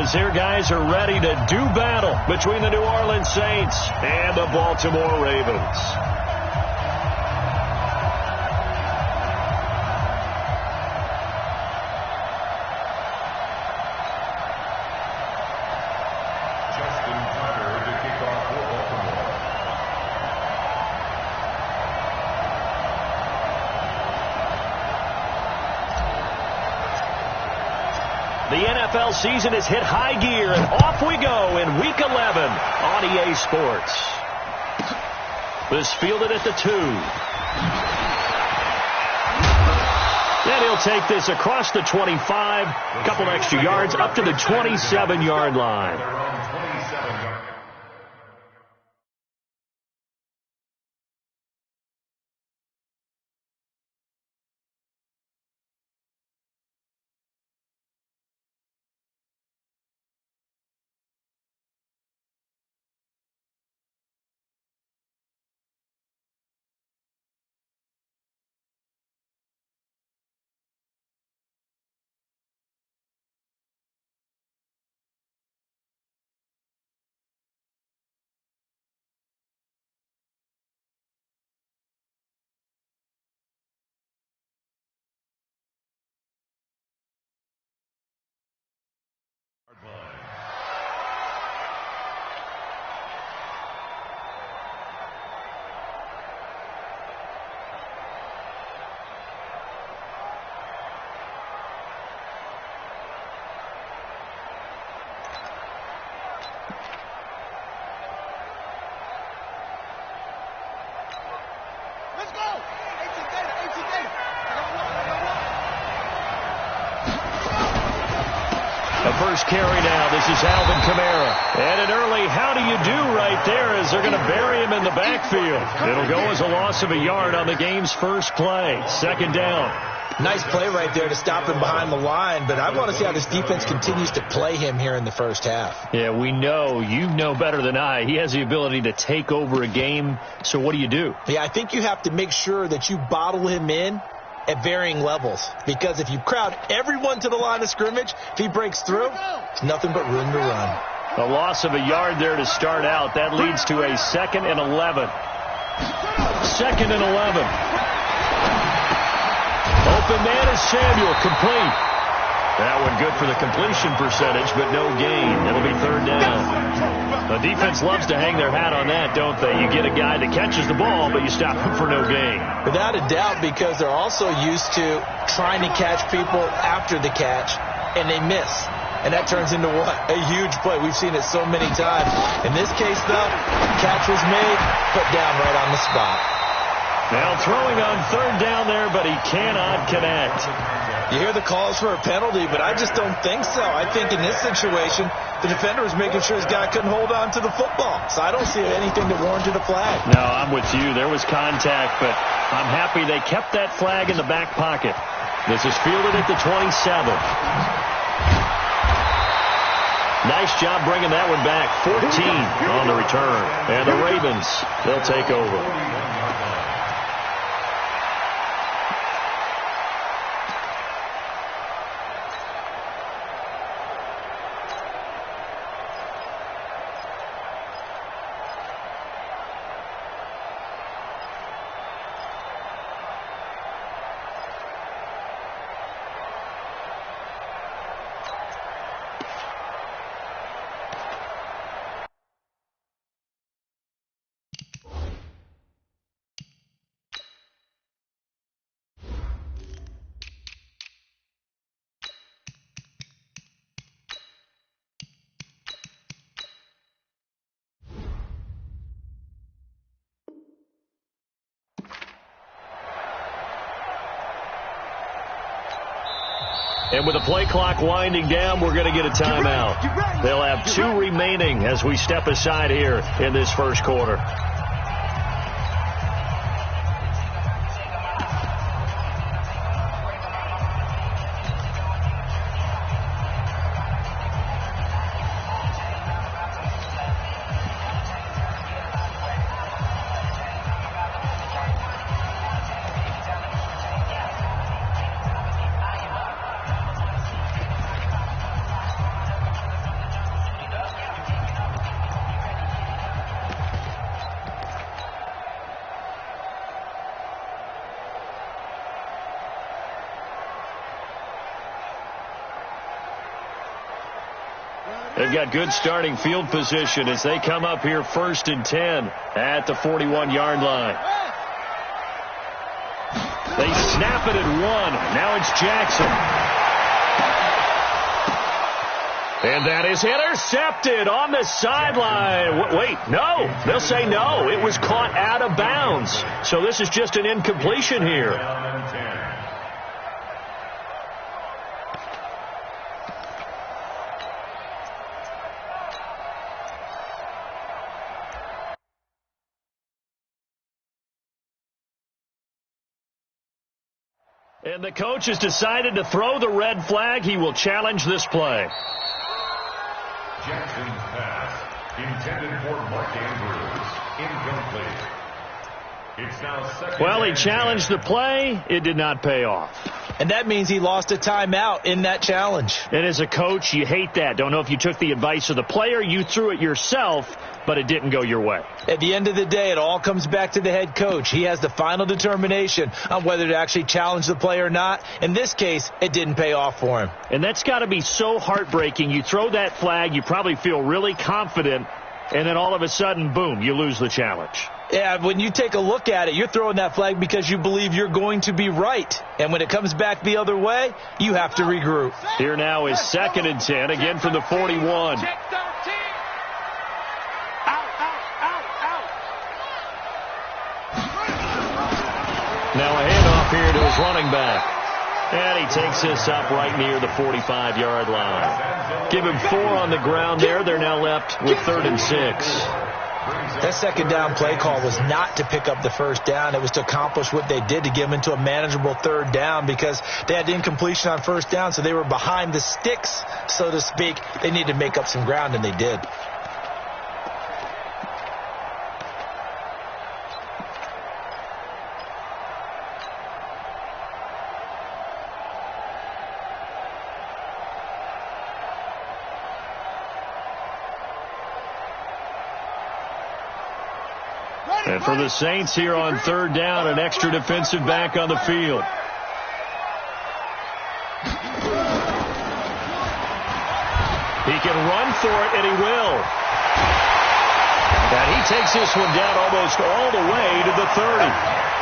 as their guys are ready to do battle between the New Orleans Saints and the Baltimore Ravens. The NFL season has hit high gear, and off we go in Week 11 on EA Sports. This fielded at the 2. And he'll take this across the 25, a couple extra yards, up to the 27-yard line. The first carry now. This is Alvin Kamara. And an early how do you do right there as they're going to bury him in the backfield. It'll go as a loss of a yard on the game's first play. Second down. Nice play right there to stop him behind the line, but I want to see how this defense continues to play him here in the first half. Yeah, we know. You know better than I. He has the ability to take over a game. So what do? Yeah, I think you have to make sure that you bottle him in at varying levels, because if you crowd everyone to the line of scrimmage, if he breaks through, it's nothing but room to run. A loss of a yard there to start out. That leads to a 2nd and 11. 2nd and 11. Open man is Samuel, complete. That one good for the completion percentage, but no gain. It'll be 3rd down. The defense loves to hang their hat on that, don't they? You get a guy that catches the ball, but you stop him for no gain. Without a doubt, because they're also used to trying to catch people after the catch, and they miss. And that turns into what? A huge play. We've seen it so many times. In this case, though, catch was made, put down right on the spot. Now throwing on 3rd down there, but he cannot connect. You hear the calls for a penalty, but I just don't think so. I think in this situation, the defender was making sure his guy couldn't hold on to the football. So I don't see anything that warranted a flag. No, I'm with you. There was contact, but I'm happy they kept that flag in the back pocket. This is fielded at the 27. Nice job bringing that one back. 14 on the return. And the Ravens, they'll take over. And with the play clock winding down, we're going to get a timeout. They'll have 2 remaining as we step aside here in this first quarter. They've got good starting field position as they come up here 1st and 10 at the 41-yard line. They snap it at 1. Now it's Jackson. And that is intercepted on the sideline. Wait, no. They'll say no. It was caught out of bounds. So this is just an incompletion here. And the coach has decided to throw the red flag. He will challenge this play. Jackson's pass, intended for Mark Andrews, incomplete. It's now second. Well, he challenged the play. It did not pay off. And that means he lost a timeout in that challenge. And as a coach, you hate that. Don't know if you took the advice of the player. You threw it yourself, but it didn't go your way. At the end of the day, it all comes back to the head coach. He has the final determination on whether to actually challenge the play or not. In this case, it didn't pay off for him. And that's got to be so heartbreaking. You throw that flag, you probably feel really confident, and then all of a sudden, boom, you lose the challenge. Yeah, when you take a look at it, you're throwing that flag because you believe you're going to be right. And when it comes back the other way, you have to regroup. Here now is 2nd and 10, again from the 41. Now a handoff here to his running back. And he takes this up right near the 45-yard line. Give him 4 on the ground there. They're now left with 3rd and 6. That second down play call was not to pick up the first down. It was to accomplish what they did, to get them into a manageable 3rd down, because they had incompletion on 1st down, so they were behind the sticks, so to speak. They needed to make up some ground, and they did. And for the Saints here on 3rd down, an extra defensive back on the field. He can run for it, and he will. And he takes this one down almost all the way to the 30.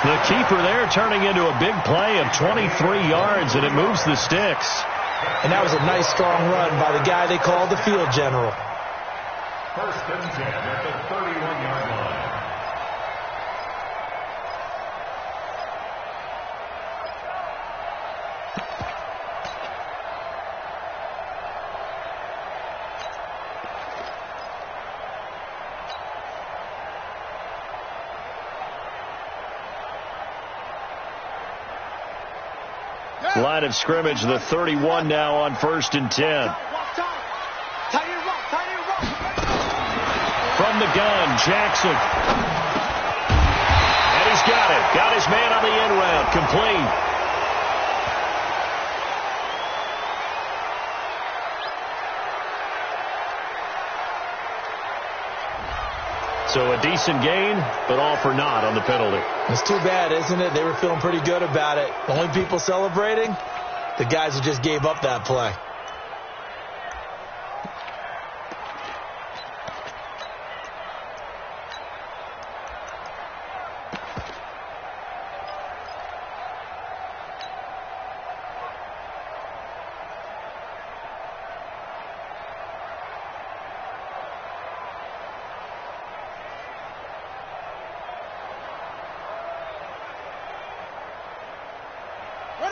The keeper there turning into a big play of 23 yards, and it moves the sticks. And that was a nice, strong run by the guy they call the field general. 1st and 10 at the 31-yard line. Line of scrimmage, the 31 now on 1st and 10. From the gun, Jackson. And he's got it. Got his man on the end route. Complete. So a decent gain, but all for naught on the penalty. It's too bad, isn't it? They were feeling pretty good about it. The only people celebrating, the guys who just gave up that play.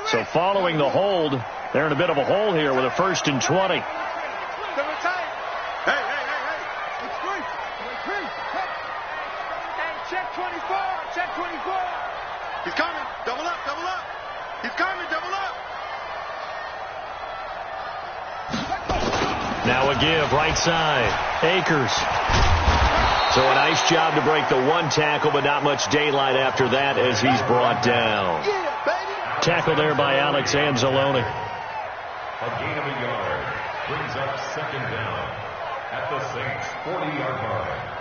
So following the hold, they're in a bit of a hole here with a 1st and 20. Hey. It's free. Hey, check 24. Check 24. He's coming. Double up. He's coming. Double up. Now a give, right side. Akers. So a nice job to break the 1 tackle, but not much daylight after that as he's brought down. Yeah, baby. Tackle there by Alex Anzalone. A gain of a yard brings up 2nd down at the Saints' 40-yard line.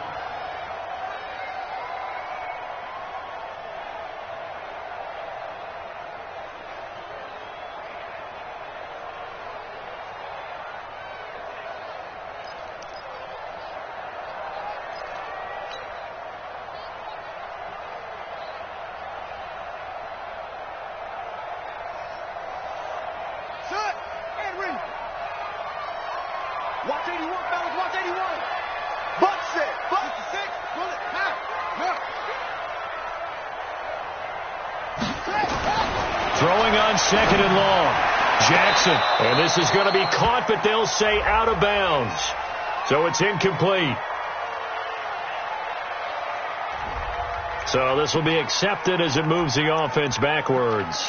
Watch 81, fellas. Watch 81. Buck set. Buck 6. Bullet. Half. Throwing on second and long. Jackson. And this is going to be caught, but they'll say out of bounds. So it's incomplete. So this will be accepted as it moves the offense backwards.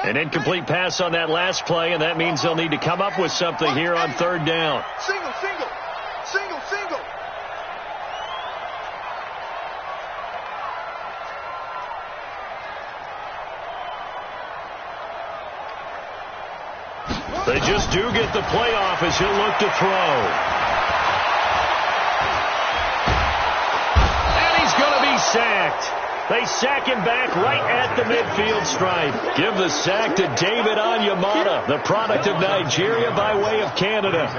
An incomplete pass on that last play, and that means they'll need to come up with something here on third down. Single, single. Single, single. They just do get the playoff as he'll look to throw. And he's going to be sacked. They sack him back right at the midfield stripe. Give the sack to David Onyemata, the product of Nigeria by way of Canada.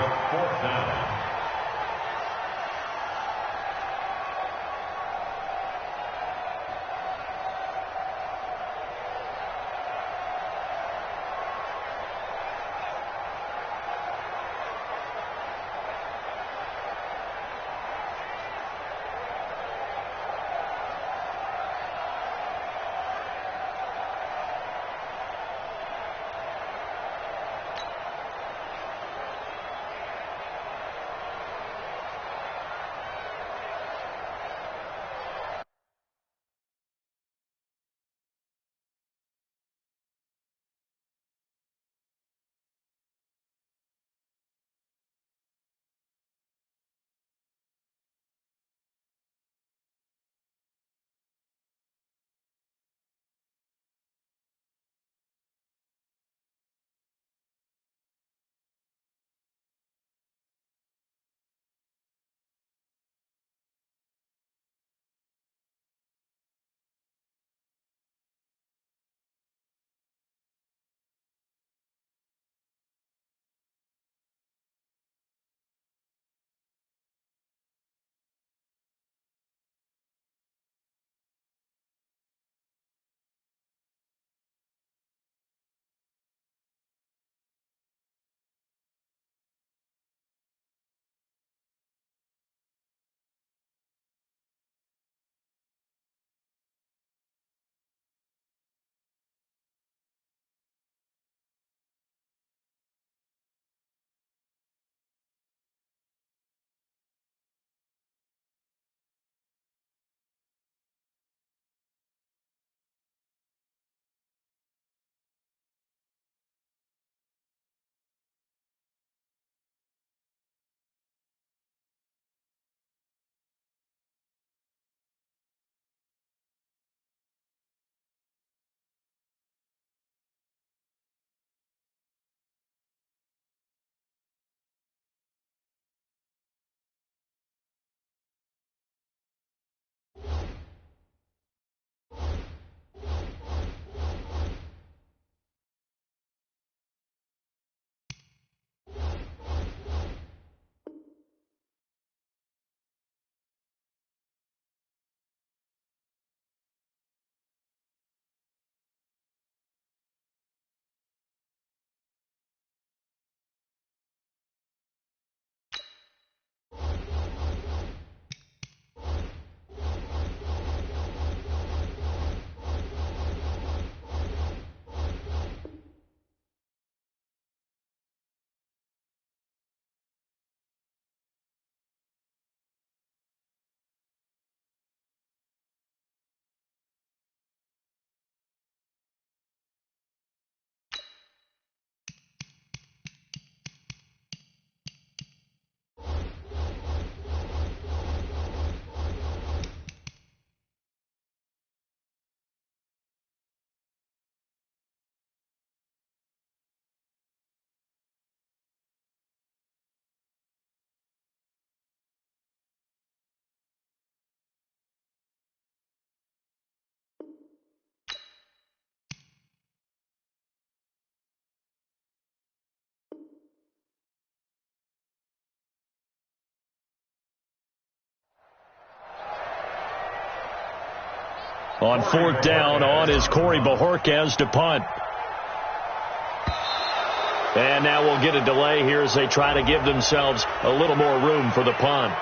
On fourth down, on is Corey Bojorquez to punt. And now we'll get a delay here as they try to give themselves a little more room for the punt.